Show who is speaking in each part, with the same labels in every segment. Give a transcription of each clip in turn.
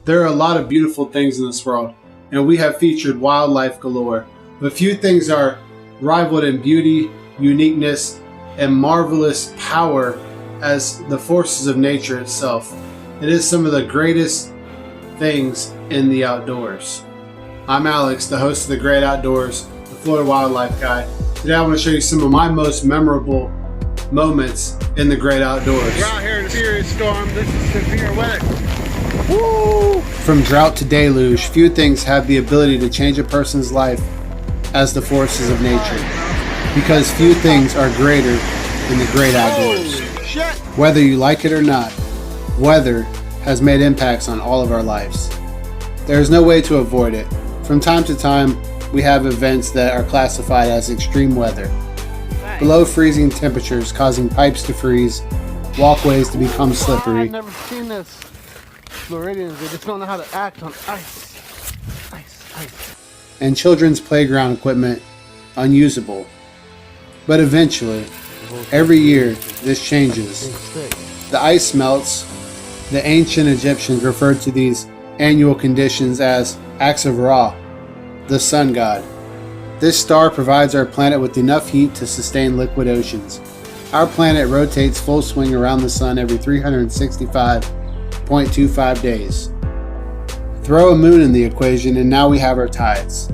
Speaker 1: There are a lot of beautiful things in this world, and we have featured wildlife galore, but few things are rivaled in beauty, uniqueness, and marvelous power as the forces of nature itself. It is some of the greatest things in the outdoors. I'm Alex, the host of The Great Outdoors, the Florida Wildlife Guy. Today I want to show you some of my most memorable moments in the great outdoors.
Speaker 2: We're out here in a serious storm. This is severe weather.
Speaker 1: Woo! From drought to deluge, few things have the ability to change a person's life as the forces of nature, because few things are greater than the great outdoors. Whether you like it or not, weather has made impacts on all of our lives. There is no way to avoid it. From time to time, we have events that are classified as extreme weather. Below freezing temperatures causing pipes to freeze, walkways to become slippery.
Speaker 2: I've never seen this. Floridians, they just don't know how to act on ice. Ice.
Speaker 1: And children's playground equipment unusable. But eventually, every year, this changes. The ice melts. The ancient Egyptians referred to these annual conditions as acts of Ra, the sun god. This star provides our planet with enough heat to sustain liquid oceans. Our planet rotates full swing around the sun every 365.25 days. Throw a moon in the equation and now we have our tides.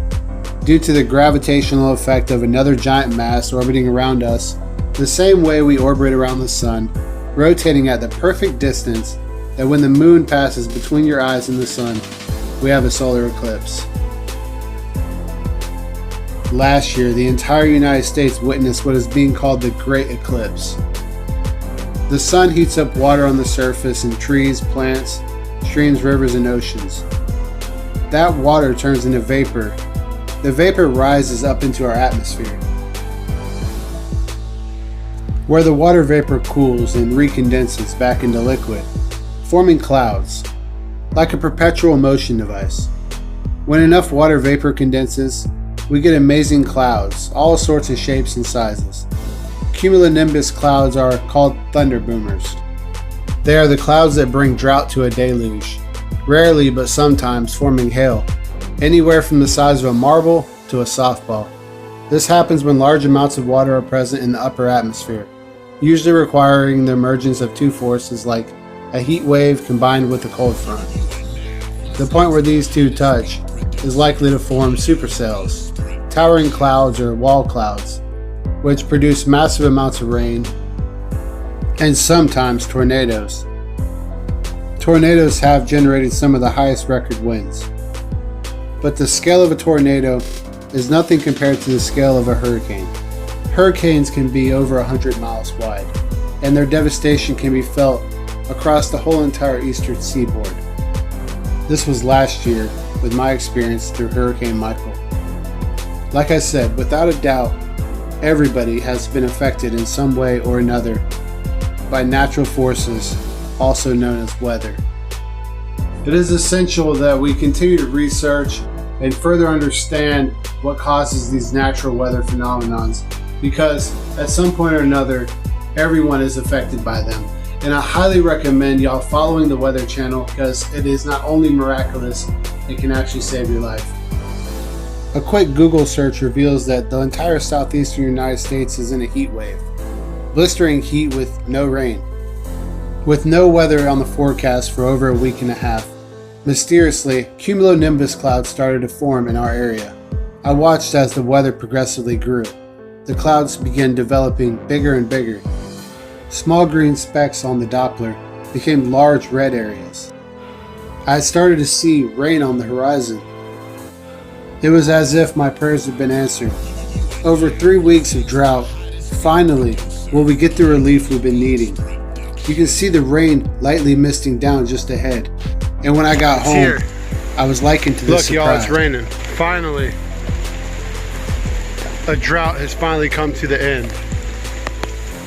Speaker 1: Due to the gravitational effect of another giant mass orbiting around us, the same way we orbit around the sun, rotating at the perfect distance that when the moon passes between your eyes and the sun, we have a solar eclipse. Last year, the entire United States witnessed what is being called the Great Eclipse. The sun heats up water on the surface in trees, plants, streams, rivers, and oceans. That water turns into vapor. The vapor rises up into our atmosphere, where the water vapor cools and recondenses back into liquid, forming clouds, like a perpetual motion device. When enough water vapor condenses, we get amazing clouds, all sorts of shapes and sizes. Cumulonimbus clouds are called thunder boomers. They are the clouds that bring drought to a deluge, rarely but sometimes forming hail, anywhere from the size of a marble to a softball. This happens when large amounts of water are present in the upper atmosphere, usually requiring the emergence of two forces like a heat wave combined with a cold front. The point where these two touch is likely to form supercells, towering clouds or wall clouds, which produce massive amounts of rain and sometimes tornadoes. Tornadoes have generated some of the highest record winds, but the scale of a tornado is nothing compared to the scale of a hurricane. Hurricanes can be over 100 miles wide, and their devastation can be felt across the whole entire eastern seaboard. This was last year with my experience through Hurricane Michael. Like I said, without a doubt, everybody has been affected in some way or another by natural forces, also known as weather. It is essential that we continue to research and further understand what causes these natural weather phenomenons, because at some point or another, everyone is affected by them. And I highly recommend y'all following the Weather Channel, because it is not only miraculous, it can actually save your life. A quick Google search reveals that the entire southeastern United States is in a heat wave. Blistering heat with no rain. With no weather on the forecast for over a week and a half, mysteriously, cumulonimbus clouds started to form in our area. I watched as the weather progressively grew. The clouds began developing bigger and bigger. Small green specks on the Doppler became large red areas. I started to see rain on the horizon. It was as if my prayers had been answered. Over 3 weeks of drought, finally will we get the relief we've been needing. You can see the rain lightly misting down just ahead. And when I got home, I was likened to this surprise.
Speaker 2: Look, y'all, it's raining. Finally. A drought has finally come to the end.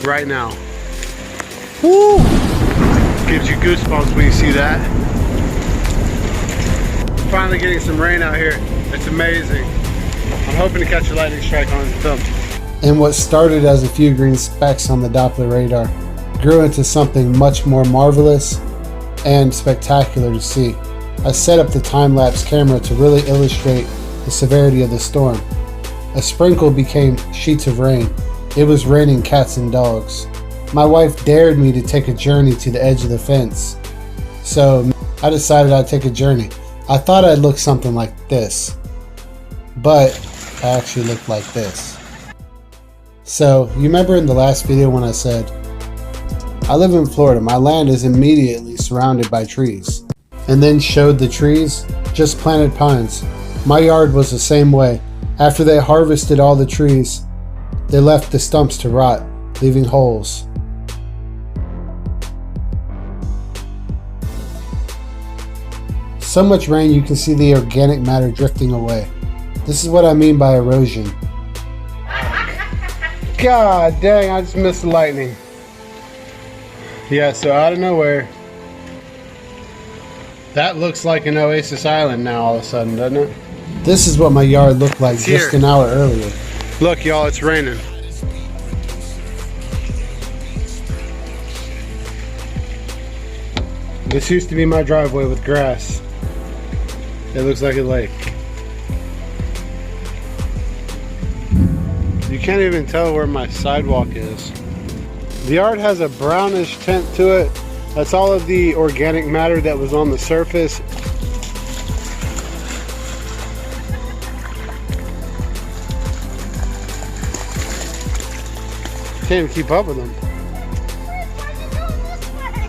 Speaker 2: Right now.
Speaker 1: Woo!
Speaker 2: Gives you goosebumps when you see that. Finally getting some rain out here. It's amazing. I'm hoping to catch a lightning strike on film.
Speaker 1: And what started as a few green specks on the Doppler radar grew into something much more marvelous and spectacular to see. I set up the time-lapse camera to really illustrate the severity of the storm. A sprinkle became sheets of rain. It was raining cats and dogs. My wife dared me to take a journey to the edge of the fence. So I decided I'd take a journey. I thought I'd look something like this, but I actually looked like this. So you remember in the last video when I said, I live in Florida, my land is immediately surrounded by trees, and then showed the trees, just planted pines. My yard was the same way. After they harvested all the trees, they left the stumps to rot, leaving holes. So much rain you can see the organic matter drifting away. This is what I mean by erosion. God dang, I just missed the lightning. Yeah, so out of nowhere, that looks like an oasis island now all of a sudden, doesn't it? This is what my yard looked like just an hour earlier. Look y'all, it's raining. This used to be my driveway with grass. It looks like a lake. You can't even tell where my sidewalk is. The yard has a brownish tint to it. That's all of the organic matter that was on the surface. Can't even keep up with him.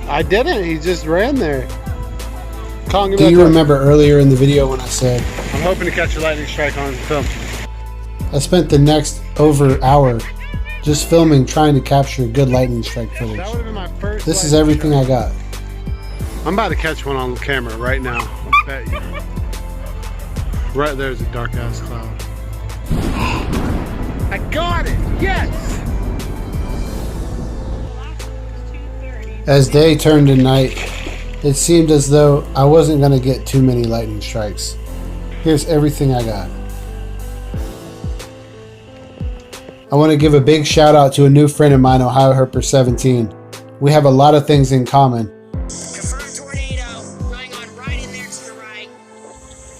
Speaker 1: I didn't, he just ran there. Do you remember earlier in the video when I said, I'm hoping to catch a lightning strike on film? I spent the next over hour just filming, trying to capture good lightning strike footage. That would have been my first. This is everything I got. I'm about to catch one on camera right now. I bet you. Right there's a dark ass cloud. I got it! Yes! As day turned to night, it seemed as though I wasn't going to get too many lightning strikes. Here's everything I got. I want to give a big shout out to a new friend of mine, Ohio Herper 17. We have a lot of things in common.
Speaker 3: Confirmed tornado going on right in there to the right.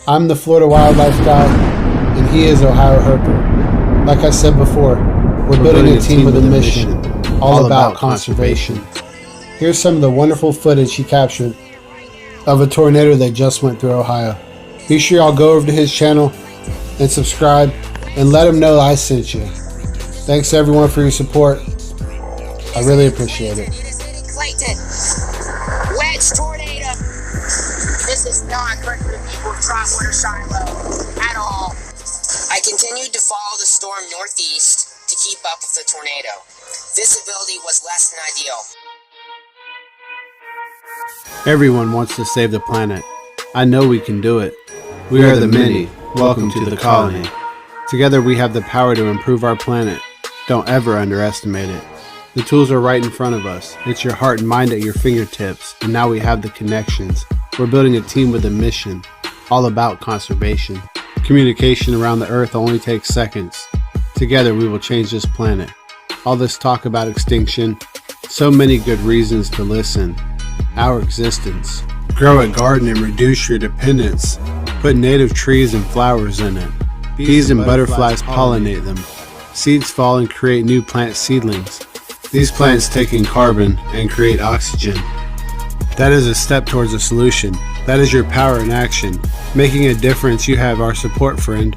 Speaker 1: I'm the Florida wildlife guy, and he is Ohio Herper. Like I said before, we're building a team with a mission, all about conservation. Here's some of the wonderful footage he captured of a tornado that just went through Ohio. Be sure y'all go over to his channel and subscribe and let him know I sent you. Thanks everyone for your support. I really appreciate it.
Speaker 3: Clayton, wedge tornado. This is not good for the people of Trotwood or Shiloh at all. I continued to follow the storm northeast to keep up with the tornado. Visibility was less than ideal.
Speaker 1: Everyone wants to save the planet. I know we can do it. We are the many. Welcome to the colony. Together we have the power to improve our planet. Don't ever underestimate it. The tools are right in front of us. It's your heart and mind at your fingertips, and now we have the connections. We're building a team with a mission, all about conservation. Communication around the earth only takes seconds. Together we will change this planet. All this talk about extinction, so many good reasons to listen. Our existence. Grow a garden and reduce your dependence. Put native trees and flowers in it. Bees and butterflies pollinate them. Seeds fall and create new plant seedlings. These plants take in carbon and create oxygen. That is a step towards a solution. That is your power in action. Making a difference, you have our support, friend.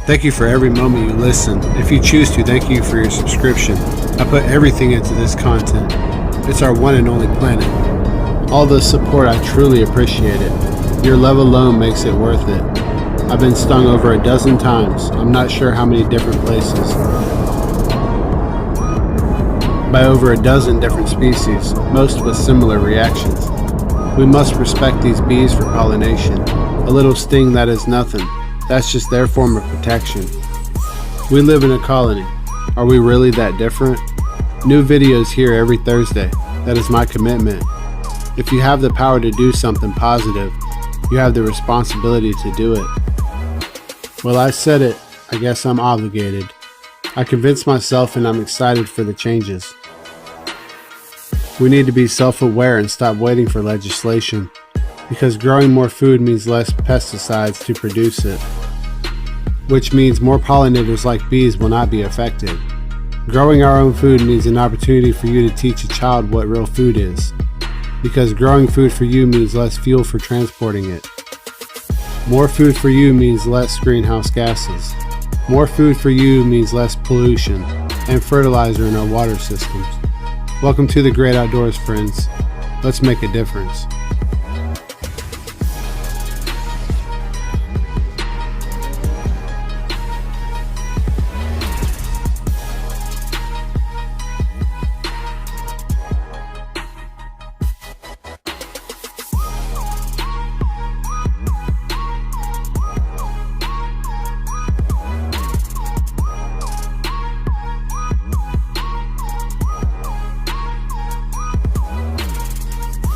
Speaker 1: Thank you for every moment you listen. If you choose to, thank you for your subscription. I put everything into this content. It's our one and only planet. All the support, I truly appreciate it. Your love alone makes it worth it. I've been stung over a dozen times. I'm not sure how many different places. By over a dozen different species, most with similar reactions. We must respect these bees for pollination. A little sting that is nothing. That's just their form of protection. We live in a colony. Are we really that different? New videos here every Thursday. That is my commitment. If you have the power to do something positive, you have the responsibility to do it. Well, I said it. I guess I'm obligated. I convinced myself and I'm excited for the changes. We need to be self-aware and stop waiting for legislation. because growing more food means less pesticides to produce it, which means more pollinators like bees will not be affected. Growing our own food means an opportunity for you to teach a child what real food is, because growing food for you means less fuel for transporting it. More food for you means less greenhouse gases. More food for you means less pollution and fertilizer in our water systems. Welcome to the great outdoors, friends. Let's make a difference.